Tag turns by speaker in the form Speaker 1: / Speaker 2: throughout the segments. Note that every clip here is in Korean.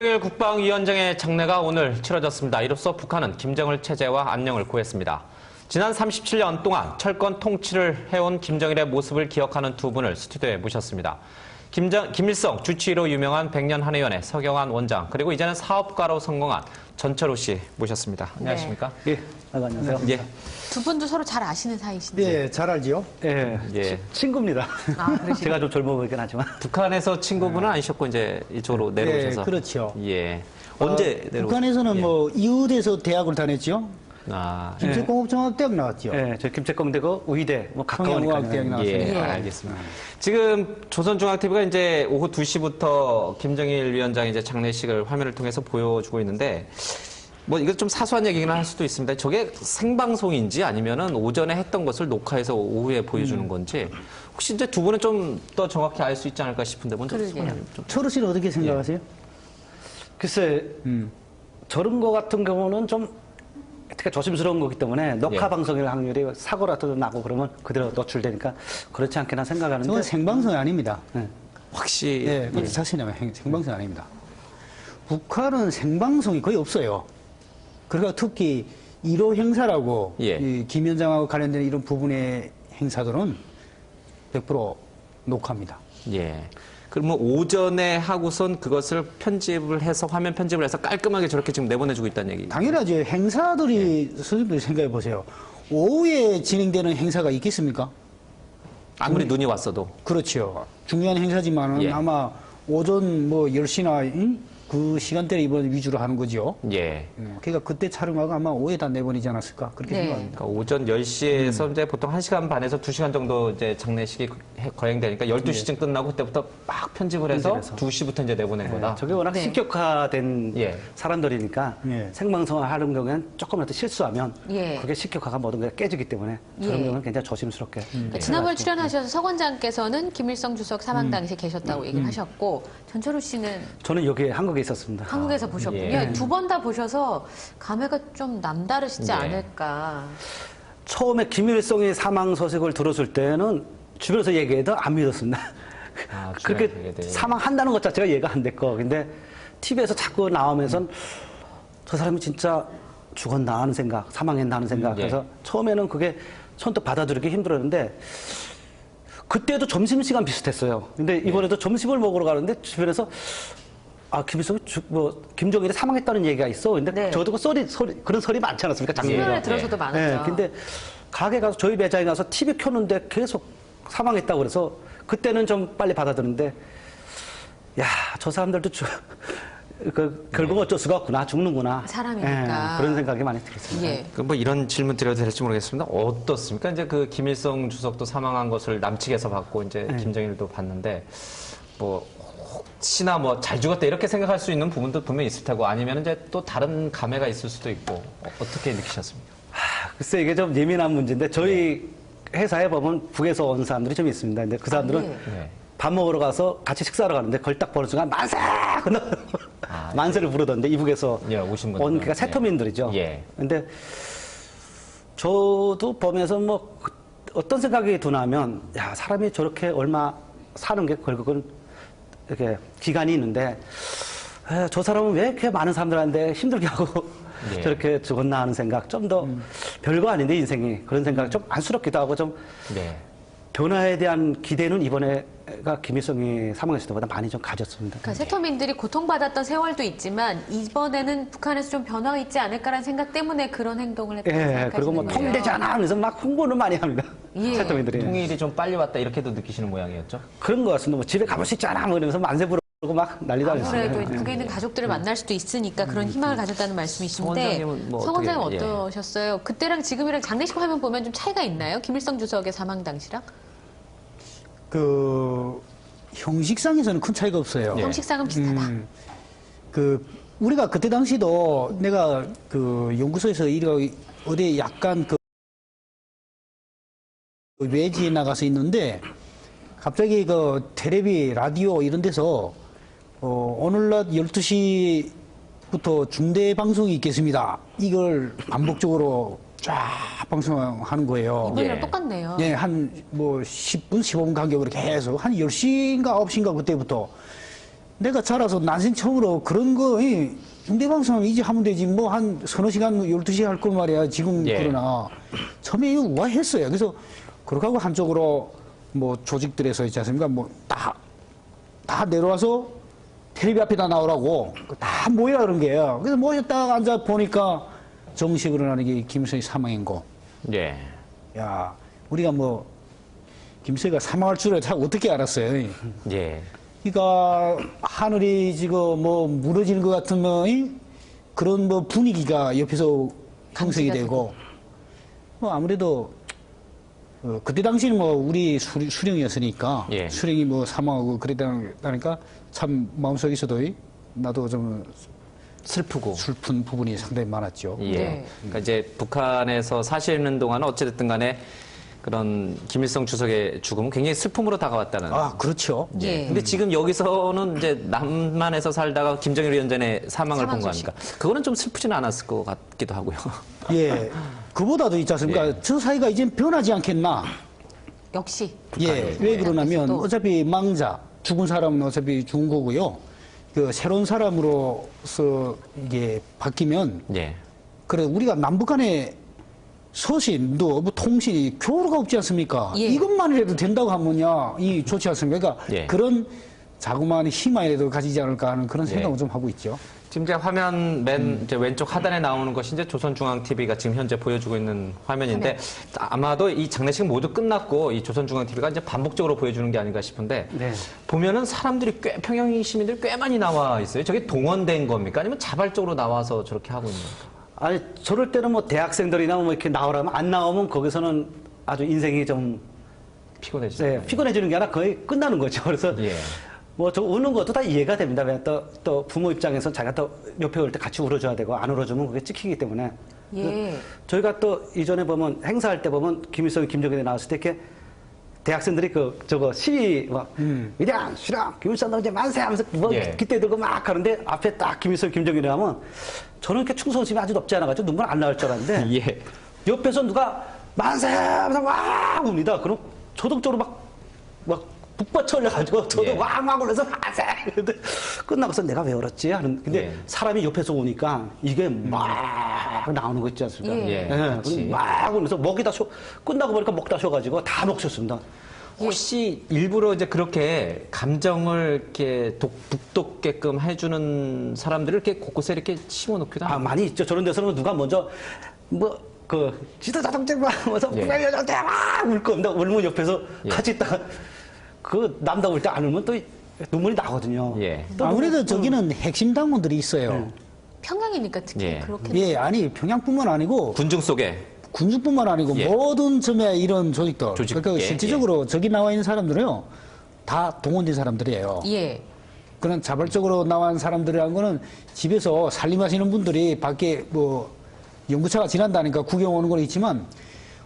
Speaker 1: 김정일 국방위원장의 장례가 오늘 치러졌습니다. 이로써 북한은 김정일 체제와 안녕을 구했습니다. 지난 37년 동안 철권 통치를 해온 김정일의 모습을 기억하는 두 분을 스튜디오에 모셨습니다. 김일성 주치의로 유명한 백년 한의원의 서경환 원장, 그리고 이제는 사업가로 성공한 전철호 씨 모셨습니다. 안녕하십니까?
Speaker 2: 예, 안녕하세요.
Speaker 1: 예.
Speaker 3: 두 분도 서로 잘 아시는 사이신데.
Speaker 2: 예, 잘 알지요? 예,
Speaker 1: 예.
Speaker 2: 친구입니다. 제가 좀 젊어 보이긴 하지만.
Speaker 1: 북한에서 친구분은 아니셨고 이제 이쪽으로 내려오셔서.
Speaker 2: 예, 그렇죠.
Speaker 1: 예. 언제 내려오셨어요?
Speaker 2: 북한에서는
Speaker 1: 예.
Speaker 2: 뭐 이웃에서 대학을 다녔죠.
Speaker 1: 아,
Speaker 2: 김제공업종합대학 나왔죠.
Speaker 4: 예, 저 김책공대고 의대 뭐
Speaker 2: 평양공학대학
Speaker 4: 가까우니까.
Speaker 2: 나왔습니다.
Speaker 1: 예, 알겠습니다. 지금 조선중앙TV가 이제 오후 2시부터 김정일 위원장의 이제 장례식을 화면을 통해서 보여주고 있는데, 뭐 이거 좀 사소한 얘기긴 할 수도 있습니다. 저게 생방송인지 아니면은 오전에 했던 것을 녹화해서 오후에 보여주는 건지, 혹시 이제 두 분은 좀 더 정확히 알 수 있지 않을까 싶은데, 먼저 소장님 좀.
Speaker 2: 철호 씨는 어떻게 생각하세요?
Speaker 4: 글쎄, 저런 거 같은 경우는 좀 특히 조심스러운 거기 때문에 녹화
Speaker 1: 예.
Speaker 4: 방송일 확률이 사고라도 나고 그러면 그대로 노출되니까 그렇지 않게나 생각하는데.
Speaker 2: 저건 생방송이 아닙니다.
Speaker 1: 확실히.
Speaker 2: 예, 그건 사실은 생방송이 아닙니다. 북한은 생방송이 거의 없어요. 그러니까 특히 1호 행사라고
Speaker 1: 예.
Speaker 2: 이 김 위원장하고 관련된 이런 부분의 행사들은 100% 녹화입니다.
Speaker 1: 예. 그러면 오전에 하고선 그것을 편집을 해서, 화면 편집을 해서 깔끔하게 저렇게 지금 내보내주고 있다는 얘기.
Speaker 2: 당연하죠. 행사들이 선생님들 생각해 보세요. 오후에 진행되는 행사가 있겠습니까?
Speaker 1: 아무리 눈이 왔어도.
Speaker 2: 그렇죠. 중요한 행사지만은
Speaker 1: 예.
Speaker 2: 아마 오전 뭐 10시나 그 시간대를 이번 위주로 하는 거죠.
Speaker 1: 예.
Speaker 2: 그러니까 그때 촬영하고 아마 오후에다 내보내지 않았을까 그렇게
Speaker 3: 네.
Speaker 2: 생각합니다.
Speaker 1: 그러니까 오전 10시에서 이제 보통 1시간 반에서 2시간 정도 이제 장례식이 거행되니까 12시쯤 끝나고 그때부터 막 편집을 해서
Speaker 4: 편집해서.
Speaker 1: 2시부터 이제 내보낸 거다.
Speaker 4: 저게 워낙
Speaker 3: 네.
Speaker 4: 식격화된
Speaker 1: 예.
Speaker 4: 사람들이니까
Speaker 2: 예.
Speaker 4: 생방송을 하는 경우에는 조금이라도 실수하면
Speaker 3: 예.
Speaker 4: 그게 식격화가 모든 게 깨지기 때문에 저런
Speaker 3: 예.
Speaker 4: 경우는 굉장히 조심스럽게.
Speaker 3: 그러니까 지난번에 출연하셔서 석 원장께서는 김일성 주석 사망 당시에 계셨다고 얘기를 하셨고, 전철호 씨는
Speaker 4: 저는 여기 한국에 있었습니다.
Speaker 3: 한국에서 보셨군요.
Speaker 1: 예.
Speaker 3: 두 번 다 보셔서 감회가 좀 남다르시지
Speaker 1: 예.
Speaker 3: 않을까.
Speaker 4: 처음에 김일성의 사망 소식을 들었을 때는 주변에서 얘기해도 안 믿었습니다.
Speaker 1: 아,
Speaker 4: 그렇게
Speaker 1: 주변에서 얘기해도.
Speaker 4: 사망한다는 것 자체가 이해가 안 됐고, 근데 TV에서 자꾸 나오면서 저 사람이 진짜 죽었나 하는 생각, 사망했나 하는 생각.
Speaker 1: 예.
Speaker 4: 그래서 처음에는 그게 손톱 받아들이기 힘들었는데, 그때도 점심시간 비슷했어요. 근데 이번에도 점심을 먹으러 가는데 주변에서 아, 김일성이 김정일이 사망했다는 얘기가 있어. 근데
Speaker 3: 네.
Speaker 4: 저도 그런 설이 많지 않았습니까? 작년에.
Speaker 3: 신문에 들어서도 많았죠.
Speaker 4: 네, 근데 가게 가서 저희 매장에 가서 TV 켜는데 계속 사망했다고 그래서 그때는 좀 빨리 받아들였는데, 야, 저 사람들도 결국 어쩔 수가 없구나, 죽는구나.
Speaker 3: 사람이니까.
Speaker 4: 그런 생각이 많이 들었습니다.
Speaker 3: 예.
Speaker 1: 그 뭐 이런 질문 드려도 될지 모르겠습니다. 어떻습니까? 이제 그 김일성 주석도 사망한 것을 남측에서 받고 이제 김정일도 봤는데, 뭐 혹시나 뭐 잘 죽었다 이렇게 생각할 수 있는 부분도 분명히 있을 테고, 아니면 이제 또 다른 감회가 있을 수도 있고, 어떻게 느끼셨습니까?
Speaker 4: 글쎄, 이게 좀 예민한 문제인데 저희 회사에 보면 북에서 온 사람들이 좀 있습니다. 근데 그 사람들은
Speaker 1: 네.
Speaker 4: 밥 먹으러 가서 같이 식사하러 가는데 그걸 딱 보는 순간 만세! 만세를 부르던데, 이북에서
Speaker 1: 예, 오신 분들은.
Speaker 4: 온, 그러니까 세터민들이죠.
Speaker 1: 예.
Speaker 4: 근데 저도 보면서 뭐 어떤 생각이 드냐면, 야, 사람이 저렇게 얼마 사는 게 결국은 이렇게 기간이 있는데, 저 사람은 왜 이렇게 많은 사람들한테 힘들게 하고
Speaker 1: 예.
Speaker 4: 저렇게 죽었나 하는 생각, 좀 더 별거 아닌데 인생이, 그런 생각, 좀 안쓰럽기도 하고, 좀
Speaker 1: 네.
Speaker 4: 변화에 대한 기대는 이번에가 김일성이 사망했을 때보다 많이 좀 가졌습니다.
Speaker 3: 그러니까 세터민들이 고통받았던 세월도 있지만 이번에는 북한에서 좀 변화가 있지 않을까라는 생각 때문에 그런 행동을 했다고
Speaker 4: 예,
Speaker 3: 생각하시는
Speaker 4: 그리고 뭐
Speaker 3: 거예요.
Speaker 4: 통일되지 않아 하면서 막 홍보를 많이 합니다.
Speaker 3: 예.
Speaker 4: 세터민들이.
Speaker 1: 통일이 좀 빨리 왔다 이렇게도 느끼시는 모양이었죠?
Speaker 4: 그런 것 같습니다. 뭐 집에 가볼 수 있잖아 뭐 이러면서 만세 부르고 막 난리도 아니었어요.
Speaker 3: 아무래도 북에 있는 가족들을 만날 수도 있으니까 그런 희망을 가졌다는 말씀이신데,
Speaker 1: 원장님은 뭐
Speaker 3: 성 원장님
Speaker 1: 어떻게, 예.
Speaker 3: 어떠셨어요? 그때랑 지금이랑 장례식 화면 보면 좀 차이가 있나요? 김일성 주석의 사망 당시랑?
Speaker 2: 그 형식상에서는 큰 차이가 없어요.
Speaker 1: 예.
Speaker 3: 형식상은 비슷하다.
Speaker 2: 그 우리가 그때 당시도 내가 그 연구소에서 어디 약간 그 외지에 나가서 있는데 갑자기 그 텔레비 라디오 이런 데서 오늘 낮 12시부터 중대 방송이 있겠습니다. 이걸 반복적으로 쫙 방송하는 거예요.
Speaker 3: 이번이랑
Speaker 1: 예.
Speaker 3: 똑같네요.
Speaker 2: 예, 한 뭐 10분, 15분 간격으로 계속 한 10시인가 9시인가 그때부터 내가 자라서 난생 처음으로 그런 거, 중대방송 이제 하면 되지. 뭐 한 서너 시간, 12시간 할 걸 말이야. 지금
Speaker 1: 예.
Speaker 2: 그러나. 처음에 이거 우아했어요. 그래서 그렇게 하고 한쪽으로 뭐 조직들에서 있지 않습니까? 뭐 다 내려와서 텔레비 앞에다 나오라고 다 모이라 그런 게요. 그래서 모였다가 앉아 보니까 정식으로 나는 게 김일성이 사망인 거.
Speaker 1: 예.
Speaker 2: 야, 우리가 뭐 김일성이가 사망할 줄을 다 어떻게 알았어요?
Speaker 1: 예.
Speaker 2: 그러니까 하늘이 지금 뭐 무너지는 것 같은 뭐 그런 뭐 분위기가 옆에서 형성이 되고 뭐 아무래도 그때 당시는 뭐 우리 수령이었으니까
Speaker 1: 예.
Speaker 2: 수령이 뭐 사망하고 그랬다니까 참 마음속에서도 나도 좀
Speaker 1: 슬프고.
Speaker 2: 슬픈 부분이 상당히 많았죠.
Speaker 1: 예.
Speaker 3: 네.
Speaker 1: 그러니까 이제 북한에서 사시는 동안 어찌됐든 간에 그런 김일성 주석의 죽음은 굉장히 슬픔으로 다가왔다는.
Speaker 2: 아, 그렇죠.
Speaker 3: 예.
Speaker 1: 근데 지금 여기서는 이제 남한에서 살다가 김정일 위원장의 사망을 본 거
Speaker 3: 사망 소식.
Speaker 1: 아닙니까? 그거는 좀 슬프지는 않았을 것 같기도 하고요.
Speaker 2: 예. 그보다도 있지 않습니까?
Speaker 1: 예.
Speaker 2: 저 사이가 이제 변하지 않겠나?
Speaker 3: 역시.
Speaker 2: 예. 왜 그러냐면
Speaker 3: 북한에서도.
Speaker 2: 어차피 망자, 죽은 사람은 어차피 죽은 거고요. 그 새로운 사람으로서 이게 바뀌면
Speaker 1: 예.
Speaker 2: 그래 우리가 남북 간에 서신도 뭐 통신이 교류가 없지 않습니까?
Speaker 3: 예.
Speaker 2: 이것만이라도 된다고 하면야 이 좋지 않습니까? 그러니까
Speaker 1: 예.
Speaker 2: 그런 자그마한 희망이라도 가지지 않을까 하는 그런 생각을 좀 하고 있죠.
Speaker 1: 지금 이제 화면 맨 이제 왼쪽 하단에 나오는 것이 이제 조선중앙TV가 지금 현재 보여주고 있는 화면인데 아마도 이 장례식 모두 끝났고 이 조선중앙TV가 이제 반복적으로 보여주는 게 아닌가 싶은데
Speaker 2: 네.
Speaker 1: 보면은 사람들이 꽤 평양 시민들이 꽤 많이 나와 있어요. 저게 동원된 겁니까? 아니면 자발적으로 나와서 저렇게 하고 있는 겁니까?
Speaker 4: 아니, 저럴 때는 뭐 대학생들이나 뭐 이렇게 나오라면 안 나오면 거기서는 아주 인생이 좀
Speaker 1: 피곤해지죠.
Speaker 4: 네, 피곤해지는 게 아니라 거의 끝나는 거죠. 그래서
Speaker 1: 예.
Speaker 4: 뭐 저 우는 것도 다 이해가 됩니다. 왜 또 부모 입장에서 자기가 또 옆에 올 때 같이 울어줘야 되고 안 울어주면 그게 찍히기 때문에.
Speaker 3: 예.
Speaker 4: 저희가 또 이전에 보면 행사할 때 보면 김일성이 김정일이 나왔을 때 이렇게 대학생들이 저거 시위 막 위대한 수령 김일성 동지 만세 하면서 뭐
Speaker 1: 예.
Speaker 4: 기대 들고 막 하는데 앞에 딱 김일성 김정일이 하면 저는 이렇게 충성심이 아주 높지 않아가지고 눈물 안 나올 줄 알았는데
Speaker 1: 예.
Speaker 4: 옆에서 누가 만세 하면서 와 웁니다. 그럼 저동적으로 막 북받쳐 올려가지고 저도
Speaker 1: 예.
Speaker 4: 왕왕 울면서 만세. 근데 끝나고서 내가 왜 울었지 하는. 근데
Speaker 1: 예.
Speaker 4: 사람이 옆에서 오니까 이게 막 나오는 거 있지 않습니까?
Speaker 3: 예.
Speaker 1: 같이.
Speaker 4: 막 울면서 목이 다 끝나고 보니까 목 다 쉬어가지고 다 먹혔습니다.
Speaker 1: 혹시 일부러 이제 그렇게 감정을 이렇게 북돋게끔 해주는 사람들을 이렇게 곳곳에 이렇게 심어놓기도
Speaker 4: 아,
Speaker 1: 하고.
Speaker 4: 많이 있죠. 저런 데서는 누가 먼저 지도자 정책만 하면서
Speaker 1: 예.
Speaker 4: 막울 겁니다. 울면 옆에서
Speaker 1: 예.
Speaker 4: 같이 있다가 남다 울 때 안 울면 또 눈물이 나거든요.
Speaker 1: 예.
Speaker 2: 아무래도 저기는 핵심 당원들이 있어요.
Speaker 3: 평양이니까 특히
Speaker 1: 예.
Speaker 3: 그렇게.
Speaker 2: 예, 아니 평양뿐만 아니고
Speaker 1: 군중 속에.
Speaker 2: 군주뿐만 아니고
Speaker 1: 예.
Speaker 2: 모든 점에 이런 조직들.
Speaker 1: 조직,
Speaker 2: 그러니까
Speaker 1: 예,
Speaker 2: 실질적으로 저기 나와 있는 사람들은요 다 동원된 사람들이에요.
Speaker 3: 예.
Speaker 2: 그런 자발적으로 나온 사람들이라는 거는 집에서 살림하시는 분들이 밖에 뭐 연구차가 지난다니까 구경 오는 건 있지만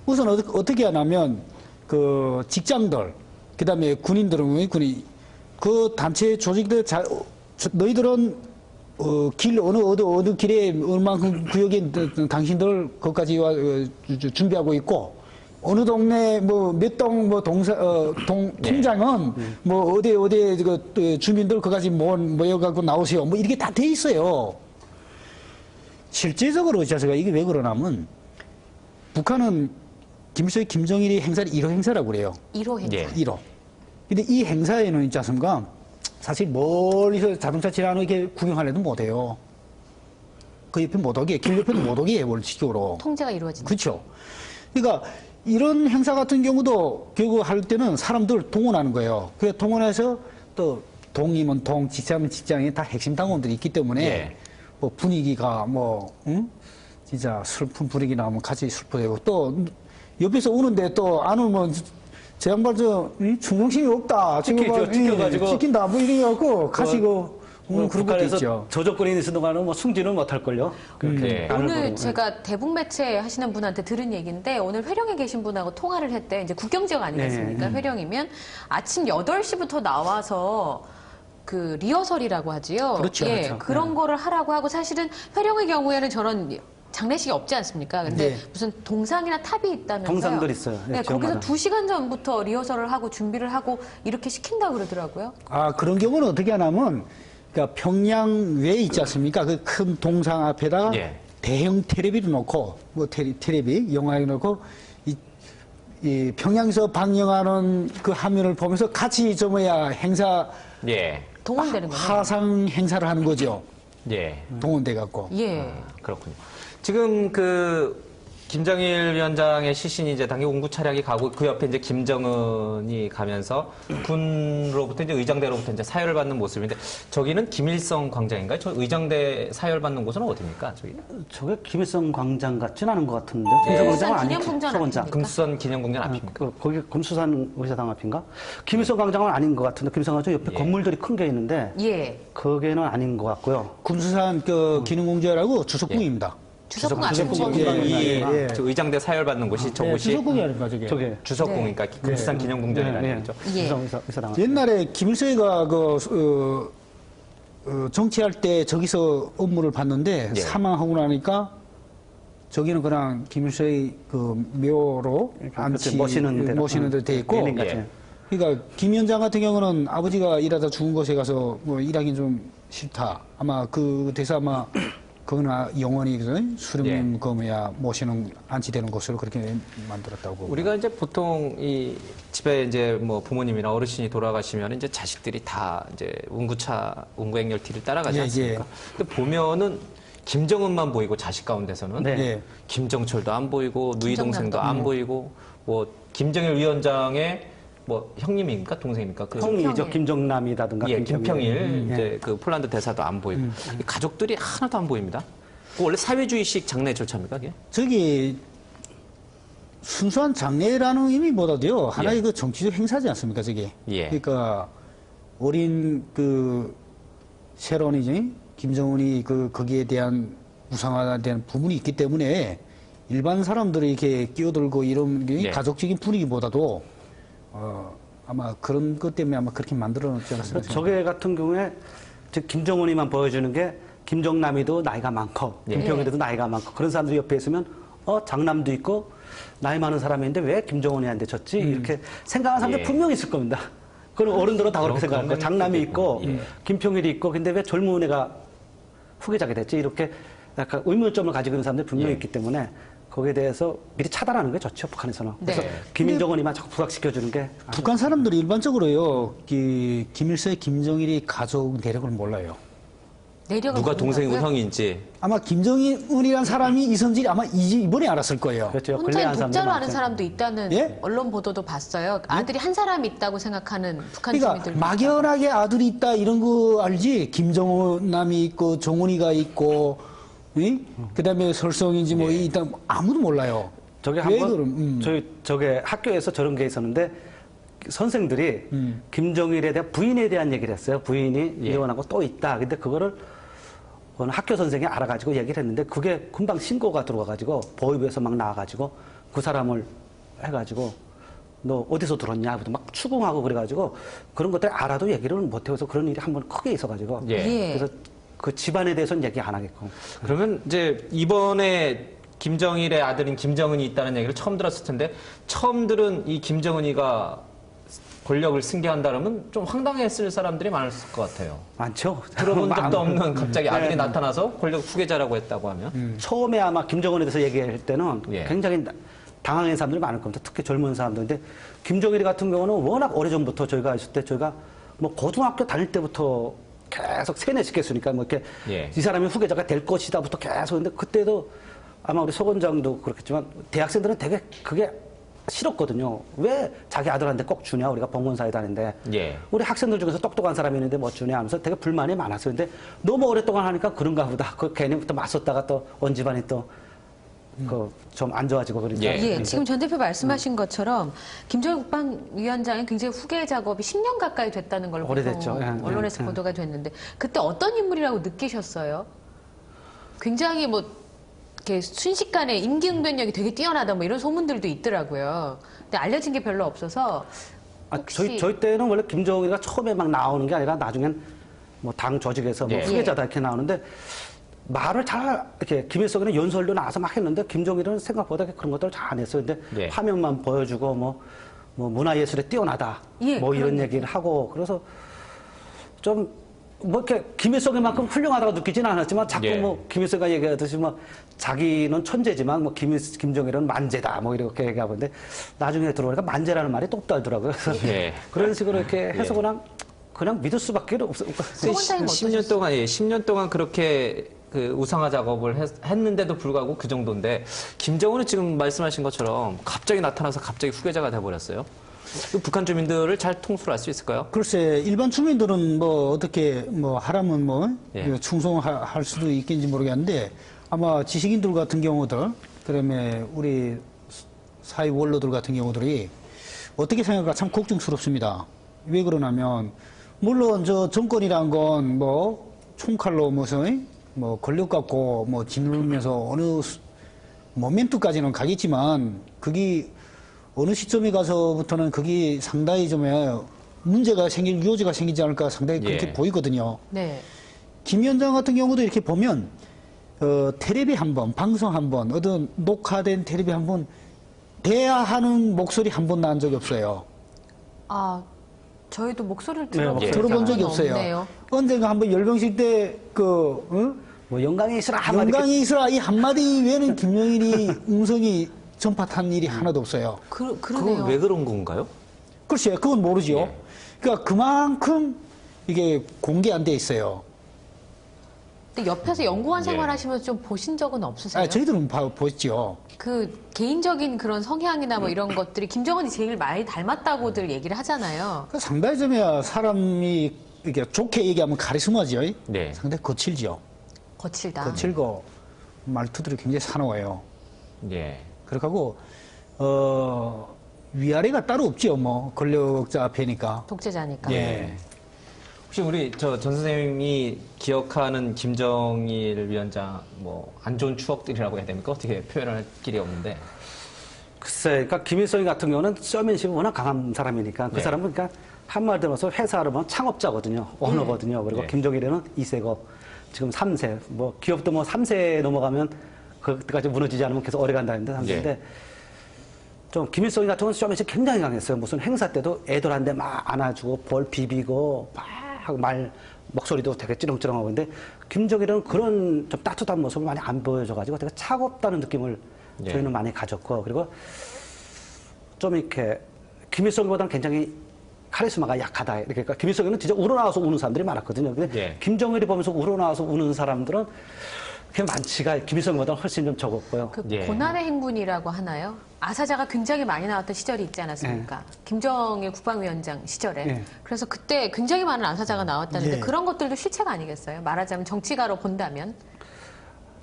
Speaker 2: 우선 어떻게 하냐면 그 직장들 그다음에 군인들은 그 단체 조직들 너희들은 길 어느 길에 얼마큼 구역에 당신들 거기까지 와 준비하고 있고 어느 동네 뭐 몇 동 뭐 통장은 뭐 어디 그 주민들 거기까지 모여 갖고 나오세요. 뭐 이렇게 다 돼 있어요. 실제적으로 제가 이게 왜 그러냐면 북한은 김일성이 김정일이 행사를 1호 행사라고 그래요.
Speaker 3: 1호 행사.
Speaker 1: 예.
Speaker 2: 1호. 근데 이 행사에는 있지 않습니까? 사실 멀리서 자동차 지나가는 이렇게 구경하려도 못해요. 그 옆에 못 오게, 길 옆에도 못 오게 해요, 원칙적으로.
Speaker 3: 통제가 이루어진다.
Speaker 2: 그렇죠. 그러니까 이런 행사 같은 경우도 결국 할 때는 사람들 동원하는 거예요. 그래서 동원해서 또 동이면 동, 직장이면 직장에 다 핵심 당원들이 있기 때문에
Speaker 1: 예.
Speaker 2: 뭐 분위기가 진짜 슬픈 분위기 나오면 같이 슬퍼되고 또 옆에서 우는데 또 안 울면 제 양반 충성심이 없다.
Speaker 4: 찍혀가지고.
Speaker 2: 찍힌다. 뭐 이래갖고 가시고 그런 것도
Speaker 4: 북한에서
Speaker 2: 있죠.
Speaker 4: 저조건이 있는 동안은 뭐 숨지는 못할걸요.
Speaker 1: 네.
Speaker 3: 오늘 제가 대북 매체 하시는 분한테 들은 얘기인데 오늘 회령에 계신 분하고 통화를 했대. 이제 국경 지역 아니겠습니까? 회령이면 아침 8시부터 나와서 그 리허설이라고 하지요.
Speaker 2: 그렇죠,
Speaker 3: 예,
Speaker 2: 그렇죠.
Speaker 3: 그런 거를 하라고 하고 사실은 회령의 경우에는 저런 장례식이 없지 않습니까? 근데
Speaker 2: 네.
Speaker 3: 무슨 동상이나 탑이 있다면서요?
Speaker 4: 동상들 있어요. 네,
Speaker 3: 네, 거기서
Speaker 4: 지역마다.
Speaker 3: 2시간 전부터 리허설을 하고 준비를 하고 이렇게 시킨다고 그러더라고요.
Speaker 2: 아, 그런 경우는 어떻게 하냐면, 그러니까 평양 외에 있지 않습니까? 그 큰 동상 앞에다가
Speaker 1: 예.
Speaker 2: 대형 테레비를 놓고, 뭐 테레비, 영화에 놓고, 이 평양에서 방영하는 그 화면을 보면서 같이 저 뭐야, 행사,
Speaker 1: 예.
Speaker 3: 동원되는 거예요.
Speaker 2: 화상 행사를 하는 거죠.
Speaker 1: 예.
Speaker 2: 동원돼 갖고.
Speaker 3: 예.
Speaker 1: 그렇군요. 지금 그 김정일 위원장의 시신이 이제 당연히 운구 차량이 가고 그 옆에 이제 김정은이 가면서 군으로부터 이제 의장대로부터 이제 사열을 받는 모습인데 저기는 김일성 광장인가요? 저 의장대 사열 받는 곳은 어디입니까? 저기
Speaker 4: 저게 김일성 광장 같진 않은 것 같은데.
Speaker 3: 네.
Speaker 4: 김일성
Speaker 3: 금수산
Speaker 4: 광장은 아니죠.
Speaker 3: 기념공장
Speaker 4: 서원장.
Speaker 3: 아닙니까?
Speaker 1: 금수산 기념공장 앞입니까?
Speaker 4: 거기 금수산 의사당 앞인가? 김일성 광장은 아닌 것 같은데 김일성 광장 옆에
Speaker 1: 예.
Speaker 4: 건물들이 큰 게 있는데
Speaker 3: 예.
Speaker 4: 거기는 아닌 것 같고요.
Speaker 2: 금수산 그 기능공주라고 주석궁입니다.
Speaker 3: 주석궁 아시는
Speaker 4: 주석궁
Speaker 3: 분.
Speaker 4: 예.
Speaker 1: 이
Speaker 2: 예.
Speaker 1: 저 의장대 사열 받는 곳이
Speaker 2: 네,
Speaker 1: 저곳이
Speaker 2: 주석궁이 아닙니까, 저게.
Speaker 4: 저게
Speaker 1: 주석궁이니까 금수산 기념공장이라는 얘기죠.
Speaker 3: 예.
Speaker 4: 의사당.
Speaker 2: 옛날에 김일성이가 정치할 때 저기서 업무를 봤는데
Speaker 1: 예.
Speaker 2: 사망하고 나니까 저기는 그냥 김일성의 그 묘로
Speaker 4: 그러니까
Speaker 2: 안치
Speaker 4: 그때 모시는 데로.
Speaker 2: 돼 있고.
Speaker 4: 예능 같이.
Speaker 1: 예.
Speaker 2: 그러니까 김 위원장 같은 경우는 아버지가 일하다 죽은 곳에 가서 뭐 일하긴 좀 싫다. 아마 그 돼서 아마 그거나 영원히 수령님 그 뭐야 모시는 안치되는 곳으로 그렇게 만들었다고.
Speaker 1: 우리가 이제 보통 이 집에 이제 뭐 부모님이나 어르신이 돌아가시면 이제 자식들이 다 이제 운구행렬 뒤를 따라가지
Speaker 2: 예,
Speaker 1: 않습니까? 근데 보면은 김정은만 보이고 자식 가운데서는
Speaker 4: 네.
Speaker 2: 예.
Speaker 1: 김정철도 안 보이고 누이 동생도
Speaker 3: 김정남도.
Speaker 1: 안 보이고 뭐 김정일 위원장의 뭐 형님입니까 동생입니까? 그
Speaker 4: 형이죠. 김정남이라든가
Speaker 1: 예, 김평일
Speaker 4: 예.
Speaker 1: 이제 그 폴란드 대사도 안 보이고 이 가족들이 하나도 안 보입니다. 그 원래 사회주의식 장례 절차입니까? 그게?
Speaker 2: 저기 순수한 장례라는 의미보다도요 하나의
Speaker 1: 예.
Speaker 2: 그 정치적 행사지 않습니까 저게.
Speaker 1: 예.
Speaker 2: 그러니까 어린 그 새로운이지 김정은이 그 거기에 대한 우상화에 대한 부분이 있기 때문에 일반 사람들이 이렇게 끼어들고 이런 게
Speaker 1: 예.
Speaker 2: 가족적인 분위기보다도 아마 그런 것 때문에 아마 그렇게 만들어 놓지 않았을까 생각합니다.
Speaker 4: 저게 같은 경우에 즉 김정은이만 보여주는 게 김정남이도 나이가 많고
Speaker 1: 예.
Speaker 4: 김평일도 나이가 많고 그런 사람들이 옆에 있으면 장남도 있고 나이 많은 사람인데 왜 김정은이한테 졌지 이렇게 생각하는 사람들
Speaker 1: 예.
Speaker 4: 분명히 있을 겁니다. 그럼 어른들은 다 그렇게
Speaker 1: 그런
Speaker 4: 생각할 거예요. 장남이 있고
Speaker 1: 예.
Speaker 4: 김평일이 있고 근데 왜 젊은 애가 후계자가 됐지 이렇게 약간 의문점을 가지고 있는 사람들이 분명히
Speaker 1: 예.
Speaker 4: 있기 때문에 거기에 대해서 미리 차단하는 게 좋죠 북한에서는. 그래서
Speaker 3: 네.
Speaker 4: 김정은이만 자꾸 부각시켜주는 게
Speaker 2: 북한 사람들이 일반적으로요 김일성의 김정일이 가족 내력을 몰라요.
Speaker 3: 내려가
Speaker 1: 누가 동생이고 형인지
Speaker 2: 아마 김정은이라는 사람이 이성질이 아마 이번에 알았을 거예요.
Speaker 4: 그렇죠.
Speaker 3: 혼자
Speaker 4: 근래한 사람들이
Speaker 3: 독자로 아는
Speaker 4: 많죠.
Speaker 3: 사람도 있다는
Speaker 2: 예?
Speaker 3: 언론 보도도 봤어요. 아들이 한 사람 있다고 생각하는 북한
Speaker 2: 그러니까
Speaker 3: 주민들.
Speaker 2: 막연하게 아들이 있다 이런 거 알지. 김정은 남이 있고 정훈이가 있고, 그다음에 설성인지 뭐 있다 아무도 몰라요.
Speaker 4: 저게
Speaker 2: 왜
Speaker 4: 한번
Speaker 2: 그럼,
Speaker 4: 저게 학교에서 저런 게 있었는데 선생들이 김정일에 대한 부인에 대한 얘기를 했어요. 부인이
Speaker 1: 예.
Speaker 4: 이혼하고 또 있다. 근데 그거를 어느 학교 선생이 알아가지고 얘기를 했는데 그게 금방 신고가 들어와가지고 보위부에서 막 나와가지고 그 사람을 해가지고 너 어디서 들었냐? 막 추궁하고 그래가지고 그런 것들 알아도 얘기를 못해서 그런 일이 한 번 크게 있어가지고
Speaker 1: 예.
Speaker 3: 예.
Speaker 4: 그래서 그 집안에 대해서는 얘기 안 하겠고
Speaker 1: 그러면 이제 이번에 김정일의 아들인 김정은이 있다는 얘기를 처음 들었을 텐데 처음 들은 이 김정은이가 권력을 승계한다면 좀 황당했을 사람들이 많았을 것 같아요.
Speaker 4: 많죠.
Speaker 1: 들어본 적도 없는 갑자기 아들이
Speaker 4: 네.
Speaker 1: 나타나서 권력 후계자라고 했다고 하면
Speaker 4: 처음에 아마 김정은에 대해서 얘기할 때는
Speaker 1: 예.
Speaker 4: 굉장히 당황한 사람들이 많을 겁니다. 특히 젊은 사람들. 근데 김정일 같은 경우는 워낙 오래전부터 저희가 있을 때 저희가 뭐 고등학교 다닐 때부터 계속 세뇌시켰으니까 뭐 이렇게
Speaker 1: 예.
Speaker 4: 이 사람이 후계자가 될 것이다부터 계속 근데 그때도 아마 우리 소 원장도 그렇겠지만 대학생들은 되게 그게 싫었거든요. 왜 자기 아들한테 꼭 주냐? 우리가 봉건사에 다니는데
Speaker 1: 예.
Speaker 4: 우리 학생들 중에서 똑똑한 사람이 있는데 뭐 주냐 하면서 되게 불만이 많았어요. 근데 너무 오랫동안 하니까 그런가 보다. 그 괜히 또 맞섰다가 또 온 집안이 또 그 좀 안 좋아지고 그러니까.
Speaker 1: 예.
Speaker 3: 예, 지금 전 대표 말씀하신 것처럼 김정일 국방위원장이 굉장히 후계 작업이 10년 가까이 됐다는 걸로
Speaker 4: 오래됐죠.
Speaker 3: 보통
Speaker 4: 예,
Speaker 3: 언론에서
Speaker 4: 예.
Speaker 3: 보도가 됐는데 그때 어떤 인물이라고 느끼셨어요? 굉장히 뭐 이렇게 순식간에 임기응변력이 되게 뛰어나다 뭐 이런 소문들도 있더라고요. 근데 알려진 게 별로 없어서 혹시
Speaker 4: 저희 때는 원래 김정일이가 처음에 막 나오는 게 아니라 나중엔 뭐 당 조직에서 뭐
Speaker 1: 예.
Speaker 4: 후계자다 이렇게 나오는데 말을 잘 이렇게 김일성이는 연설도 나와서 막 했는데 김정일은 생각보다 그런 것들을 잘 안 했어요. 근데
Speaker 1: 예.
Speaker 4: 화면만 보여주고 뭐 문화예술에 뛰어나다
Speaker 3: 예,
Speaker 4: 뭐 이런
Speaker 3: 그런
Speaker 4: 얘기를 하고 그래서 좀 뭐 이렇게 김일성이만큼 훌륭하다고 느끼지는 않았지만 자꾸
Speaker 1: 예.
Speaker 4: 뭐 김일성가 얘기하듯이 뭐 자기는 천재지만 뭐 김정일은 만재다 뭐 이렇게 얘기하고 있는데 나중에 들어보니까 만재라는 말이 똑도 알더라고요. 그래서
Speaker 1: 예.
Speaker 4: 그런 식으로 이렇게 해서 그냥 믿을 수밖에 없어요.
Speaker 3: 송 원장님
Speaker 1: 10년 동안, 10년 동안 그렇게 그 우상화 작업을 했는데도 불구하고 그 정도인데, 김정은은 지금 말씀하신 것처럼 갑자기 나타나서 갑자기 후계자가 돼버렸어요. 북한 주민들을 잘 통솔할 수 있을까요?
Speaker 2: 글쎄, 일반 주민들은 뭐 어떻게 뭐 하라면 뭐
Speaker 1: 예.
Speaker 2: 충성할 수도 있겠는지 모르겠는데 아마 지식인들 같은 경우들, 그다음에 우리 사회 원로들 같은 경우들이 어떻게 생각할까 참 걱정스럽습니다. 왜 그러냐면 물론 저 정권이란 건 뭐 총칼로 무슨 뭐 권력 갖고 뭐 짓누르면서 어느 모멘트까지는 가겠지만 그게 어느 시점에 가서부터는 그게 상당히 좀 문제가 생길 요지가 생기지 않을까 상당히 그렇게
Speaker 1: 예.
Speaker 2: 보이거든요.
Speaker 3: 네.
Speaker 2: 김 위원장 같은 경우도 이렇게 보면 텔레비 한 번, 방송 한 번, 어떤 녹화된 텔레비 한 번 대화하는 목소리 한 번 난 적이 없어요.
Speaker 3: 아, 저희도 목소리를
Speaker 4: 네,
Speaker 3: 들어본
Speaker 2: 들어본 적이
Speaker 3: 적은
Speaker 2: 없어요.
Speaker 3: 없네요.
Speaker 2: 언젠가 한번 열병식 때
Speaker 4: 뭐 영광이 있으라 한마디
Speaker 2: 영광이 있으라 이 한마디 외에는 김영일이 음성이 전파탄 일이 하나도 없어요.
Speaker 3: 그러네요.
Speaker 1: 그건 왜 그런 건가요?
Speaker 2: 글쎄요, 그건 모르죠.
Speaker 1: 예.
Speaker 2: 그러니까 그만큼 이게 공개 안 돼 있어요.
Speaker 3: 근데 옆에서 연구원
Speaker 1: 예.
Speaker 3: 생활하시면서 좀 보신 적은 없으세요?
Speaker 2: 저희들은 보였죠.
Speaker 3: 그 개인적인 그런 성향이나 뭐 이런 것들이 김정은이 제일 많이 닮았다고들 얘기를 하잖아요.
Speaker 2: 그 상당히 좀 사람이 이렇게 좋게 얘기하면 카리스마죠.
Speaker 1: 네.
Speaker 2: 상당히 거칠죠.
Speaker 3: 거칠다.
Speaker 2: 거칠고 말투들이 굉장히 사나워요.
Speaker 1: 예.
Speaker 2: 그렇고 위아래가 따로 없죠. 뭐 권력자 앞에니까.
Speaker 3: 독재자니까.
Speaker 2: 예.
Speaker 1: 혹시 우리 전 선생님이 기억하는 김정일 위원장 뭐 안 좋은 추억들이라고 해야 됩니까? 어떻게 표현할 길이 없는데.
Speaker 4: 글쎄, 그러니까 김일성 같은 경우는 쇼맨십이 워낙 강한 사람이니까 그
Speaker 1: 네.
Speaker 4: 사람은 그러니까 한마디로 해서 회사를 보면 창업자거든요. 오너거든요. 그리고
Speaker 1: 네.
Speaker 4: 김정일에는 2세고 지금 3세. 뭐 기업도 뭐 3세 넘어가면 그때까지 무너지지 않으면 계속 오래 간다는데 3세인데
Speaker 1: 네.
Speaker 4: 좀 김일성 같은 경우는 쇼맨십 굉장히 강했어요. 무슨 행사 때도 애들한테 막 안아주고 볼 비비고 막 하고 목소리도 되게 찌렁찌렁하고 근데 김정일은 그런 좀 따뜻한 모습을 많이 안 보여줘가지고 되게 차갑다는 느낌을
Speaker 1: 네.
Speaker 4: 저희는 많이 가졌고 그리고 좀 이렇게 김일성보다는 굉장히 카리스마가 약하다. 이렇게 그러니까 김일성은 진짜 우러나와서 우는 사람들이 많았거든요. 근데
Speaker 1: 네.
Speaker 4: 김정일이 보면서 우러나와서 우는 사람들은 그게 많지가 김일성보다는 훨씬 좀 적었고요.
Speaker 3: 그
Speaker 1: 예.
Speaker 3: 고난의 행군이라고 하나요? 아사자가 굉장히 많이 나왔던 시절이 있지 않았습니까? 김정일 국방위원장 시절에.
Speaker 4: 예.
Speaker 3: 그래서 그때 굉장히 많은 아사자가 나왔다는데
Speaker 2: 예.
Speaker 3: 그런 것들도 실체가 아니겠어요? 말하자면 정치가로 본다면.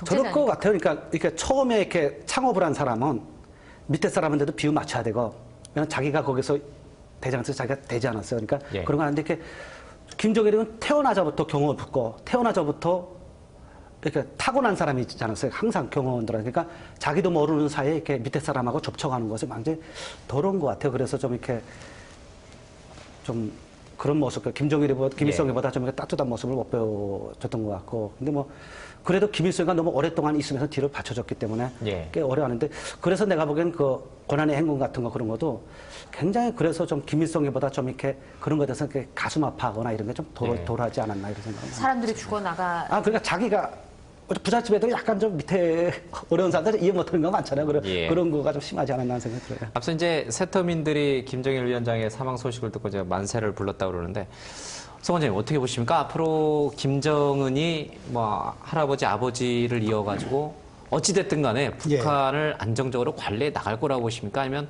Speaker 4: 저럴 것
Speaker 3: 독재자니까.
Speaker 4: 같아요. 그러니까 이렇게 처음에 이렇게 창업을 한 사람은 밑에 사람한테도 비유 맞춰야 되고, 왜냐면 자기가 거기서 대장에서 자기가 되지 않았어요. 그러니까
Speaker 1: 예.
Speaker 4: 그런 거 하는데 이렇게 김정일은 태어나자부터 경험을 붙고 태어나자부터 이렇게 타고난 사람이 있지 않았어요. 항상 경험들은. 그러니까 자기도 모르는 사이에 이렇게 밑에 사람하고 접촉하는 것이 굉장히 더러운 것 같아요. 그래서 좀 이렇게 좀 그런 모습, 김일성이보다 좀 이렇게 따뜻한 모습을 못 보여줬던 것 같고. 근데 뭐 그래도 김일성이가 너무 오랫동안 있으면서 뒤를 받쳐줬기 때문에
Speaker 1: 예.
Speaker 4: 꽤 어려워하는데 그래서 내가 보기엔 그 고난의 행군 같은 거 그런 것도 굉장히 그래서 좀 김일성이보다 좀 이렇게 그런 것에 대해서 이렇게 가슴 아파하거나 이런 게 좀
Speaker 1: 예.
Speaker 4: 덜하지 않았나 이런 생각이
Speaker 3: 사람들이 죽어나가.
Speaker 4: 그러니까 자기가 부잣집 애들이 약간 좀 밑에 어려운 사람들 이해 못하는 거 많잖아요.
Speaker 1: 예.
Speaker 4: 그런 거가 좀 심하지 않았나 하는 생각이 들어요.
Speaker 1: 앞서 이제 세터민들이 김정일 위원장의 사망 소식을 듣고 이제 만세를 불렀다고 그러는데, 송 원장님 어떻게 보십니까? 앞으로 김정은이 뭐 할아버지, 아버지를 이어가지고 어찌됐든 간에 북한을 안정적으로 관리해 나갈 거라고 보십니까? 아니면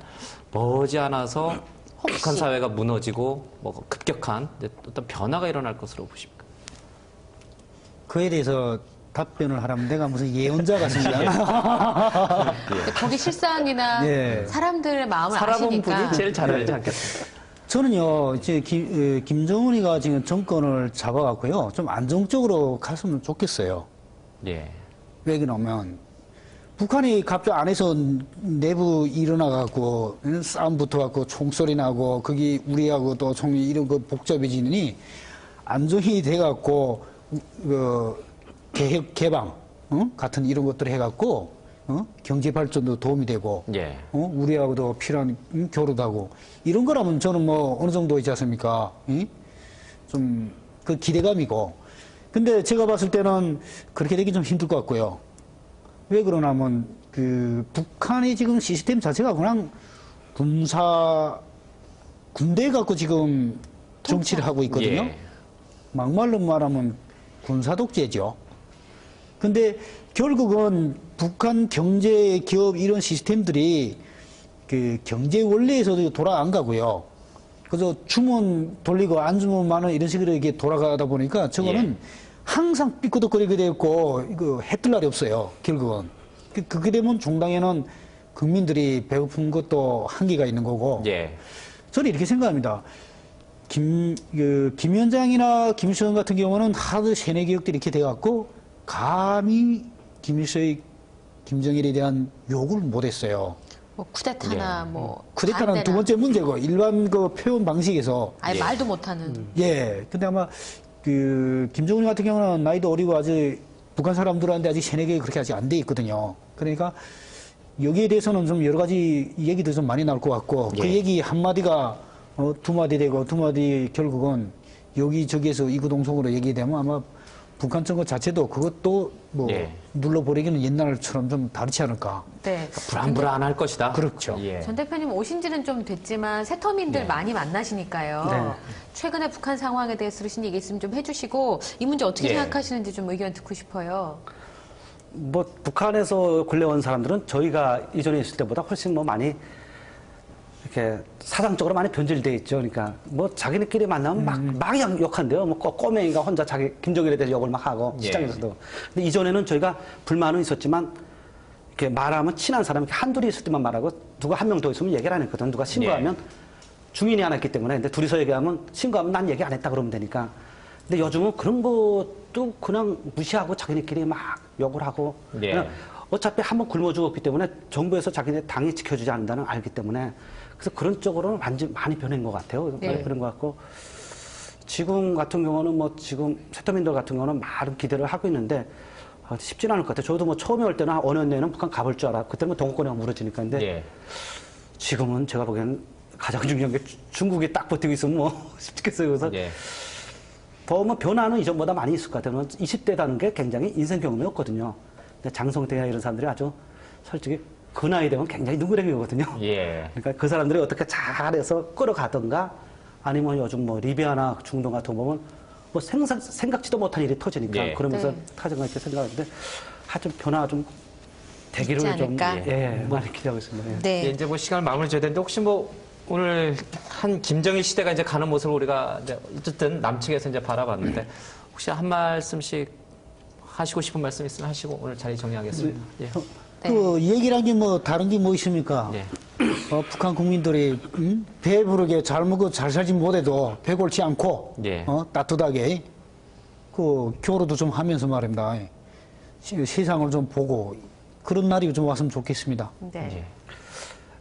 Speaker 1: 머지않아서 북한 사회가 무너지고 뭐 급격한 어떤 변화가 일어날 것으로 보십니까?
Speaker 2: 그에 대해서 답변을 하라면 내가 무슨 예언자 같습니다.
Speaker 3: 근데 거기 실상이나
Speaker 2: 예.
Speaker 3: 사람들의 마음을
Speaker 1: 살아본
Speaker 3: 아시니까.
Speaker 1: 분이 제일 잘 알지 않겠습니까?
Speaker 2: 저는요, 이제 김정은이가 지금 정권을 잡아갖고요, 좀 안정적으로 갔으면 좋겠어요.
Speaker 1: 예.
Speaker 2: 왜 그러냐면, 북한이 갑자기 안에서 내부 일어나갖고, 싸움 붙어갖고, 총소리 나고, 거기 우리하고 또 이런 거 복잡해지느니, 안정이 돼갖고, 개혁, 개방, 같은 이런 것들을 해갖고 경제 발전도 도움이 되고
Speaker 1: 예.
Speaker 2: 우리하고도 필요한 교류도 하고 이런 거라면 저는 뭐 어느 정도 있지 않습니까? 좀 그 기대감이고. 근데 제가 봤을 때는 그렇게 되기 좀 힘들 것 같고요. 왜 그러냐면 그 북한의 지금 시스템 자체가 그냥 군대 갖고 지금 정치를 하고 있거든요.
Speaker 1: 예.
Speaker 2: 막말로 말하면 군사 독재죠. 근데 결국은 북한 경제, 기업 이런 시스템들이 그 경제 원리에서도 돌아 안 가고요. 그래서 주문 돌리고 안 주문 많은 이런 식으로 이게 돌아가다 보니까 저거는 항상 삐꾸덕거리게 되고 이거 해뜰 날이 없어요. 결국은. 그렇게 되면 종당에는 국민들이 배고픈 것도 한계가 있는 거고.
Speaker 1: 예.
Speaker 2: 저는 이렇게 생각합니다. 김 위원장이나 김일성 같은 경우는 하도 세뇌 개혁들이 이렇게 돼갖고 감히 김일성의 김정일에 대한 욕을 못했어요.
Speaker 3: 뭐 쿠데타나 뭐
Speaker 2: 쿠데타는
Speaker 3: 다른
Speaker 2: 두
Speaker 3: 데나
Speaker 2: 번째 문제고 일반 그 표현 방식에서
Speaker 3: 아예
Speaker 1: 예.
Speaker 3: 말도 못하는.
Speaker 2: 예. 근데 아마 그 김정일 같은 경우는 나이도 어리고 아직 북한 사람들한테 아직 세뇌 개혁이 그렇게 아직 안 돼 있거든요. 그러니까 여기에 대해서는 좀 여러 가지 얘기도 좀 많이 나올 것 같고 그
Speaker 1: 예.
Speaker 2: 얘기 한마디가 두 마디 되고 두 마디 결국은 여기저기에서 이구동성으로 얘기되면 아마 북한 정권 자체도 그것도 뭐
Speaker 1: 예.
Speaker 2: 눌러버리기는 옛날처럼 좀 다르지 않을까.
Speaker 3: 네.
Speaker 1: 불안불안할 것이다.
Speaker 2: 그렇죠.
Speaker 1: 예.
Speaker 3: 전 대표님 오신 지는 좀 됐지만 새터민들
Speaker 1: 네.
Speaker 3: 많이 만나시니까요.
Speaker 4: 네.
Speaker 3: 최근에 북한 상황에 대해서 들으신 얘기 있으면 좀 해주시고 이 문제 어떻게
Speaker 1: 예.
Speaker 3: 생각하시는지 좀 의견 듣고 싶어요.
Speaker 4: 뭐 북한에서 근래 온 사람들은 저희가 이전에 있을 때보다 훨씬 뭐 많이 이렇게 사상적으로 많이 변질돼 있죠. 그러니까 뭐 자기네끼리 만나면 막 욕한대요. 뭐 꼬맹이가 혼자 자기 김정일에 대해서 욕을 막 하고
Speaker 1: 예.
Speaker 4: 시장에서도. 근데 이전에는 저희가 불만은 있었지만 이렇게 말하면 친한 사람이 한둘이 있을 때만 말하고 누가 한 명 더 있으면 얘기를 안 했거든. 누가 신고하면 중인이 안 했기 때문에. 근데 둘이서 얘기하면 신고하면 난 얘기 안 했다 그러면 되니까. 근데 요즘은 그런 것도 그냥 무시하고 자기네끼리 막 욕을 하고
Speaker 1: 예.
Speaker 4: 그냥 어차피 한번 굶어 죽었기 때문에 정부에서 자기네 당이 지켜주지 않는다는 걸 알기 때문에 그래서 그런 쪽으로는 완전 많이 변한 것 같아요.
Speaker 3: 네.
Speaker 4: 많이 변한 것 같고 지금 같은 경우는 뭐 지금 세터민들 같은 경우는 많은 기대를 하고 있는데 쉽지는 않을 것 같아요. 저도 뭐 처음에 올 때는 한 5년 내에는 북한 가볼 줄 알아. 그때는 뭐 동권이가 무너지니까. 근데
Speaker 1: 예.
Speaker 4: 지금은 제가 보기에는 가장 중요한 게 중국이 딱 버티고 있으면 뭐 쉽겠어요. 그래서
Speaker 1: 예.
Speaker 4: 더 뭐 변화는 이전보다 많이 있을 것 같아요. 20대라는 게 굉장히 인생 경험이 없거든요. 근데 장성태나 이런 사람들이 아주 솔직히 그 나이 되면 굉장히 누구랭이거든요.
Speaker 1: 예.
Speaker 4: 그러니까 그 사람들이 어떻게 잘해서 끌어가던가 아니면 요즘 뭐 리비아나 중동 같은 거 보면 뭐 생각지도 못한 일이 터지니까
Speaker 1: 예.
Speaker 4: 그러면서
Speaker 3: 네.
Speaker 4: 타정을 이렇게 생각하는데 하여튼 변화 좀 되기를
Speaker 3: 있지
Speaker 4: 좀
Speaker 3: 않을까?
Speaker 4: 예, 많이 기대하고 있습니다. 예.
Speaker 3: 네.
Speaker 1: 예, 이제 뭐 시간을 마무리 줘야 되는데 혹시 뭐 오늘 한 김정일 시대가 이제 가는 모습을 우리가 이제 어쨌든 남측에서 이제 바라봤는데 혹시 한 말씀씩 하시고 싶은 말씀 있으면 하시고 오늘 자리 정리하겠습니다. 예.
Speaker 2: 그 얘기란 게 뭐 다른 게 뭐 있습니까?
Speaker 1: 예.
Speaker 2: 북한 국민들이 배부르게 잘 먹고 잘 살지 못해도 배 골치 않고
Speaker 1: 예.
Speaker 2: 따뜻하게 그 교류도 좀 하면서 말입니다. 세상을 좀 보고 그런 날이 좀 왔으면 좋겠습니다.
Speaker 3: 네.
Speaker 1: 예.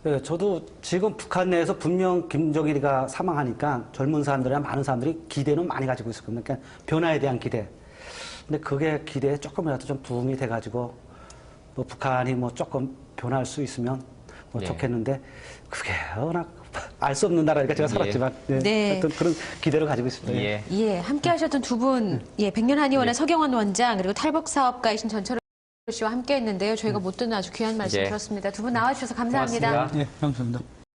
Speaker 4: 예, 저도 지금 북한 내에서 분명 김정일이가 사망하니까 젊은 사람들이나 많은 사람들이 기대는 많이 가지고 있을 겁니다. 그러니까 변화에 대한 기대. 근데 그게 기대에 조금이라도 좀 부응이 돼가지고 뭐 북한이 뭐 조금 변할 수 있으면 뭐
Speaker 1: 예.
Speaker 4: 좋겠는데 그게 워낙 알 수 없는 나라니까 제가
Speaker 1: 예.
Speaker 4: 살았지만 예,
Speaker 3: 네.
Speaker 4: 하여튼 그런 기대를 가지고 있습니다.
Speaker 1: 예.
Speaker 3: 예, 함께 하셨던 두 분, 예, 백년한의원의 서경원 원장, 그리고 탈북사업가이신 전철호 씨와 함께 했는데요. 저희가 못 듣는 아주 귀한 말씀
Speaker 1: 예.
Speaker 3: 들었습니다. 두 분 나와주셔서 감사합니다.
Speaker 1: 고맙습니다.
Speaker 2: 예, 감사합니다.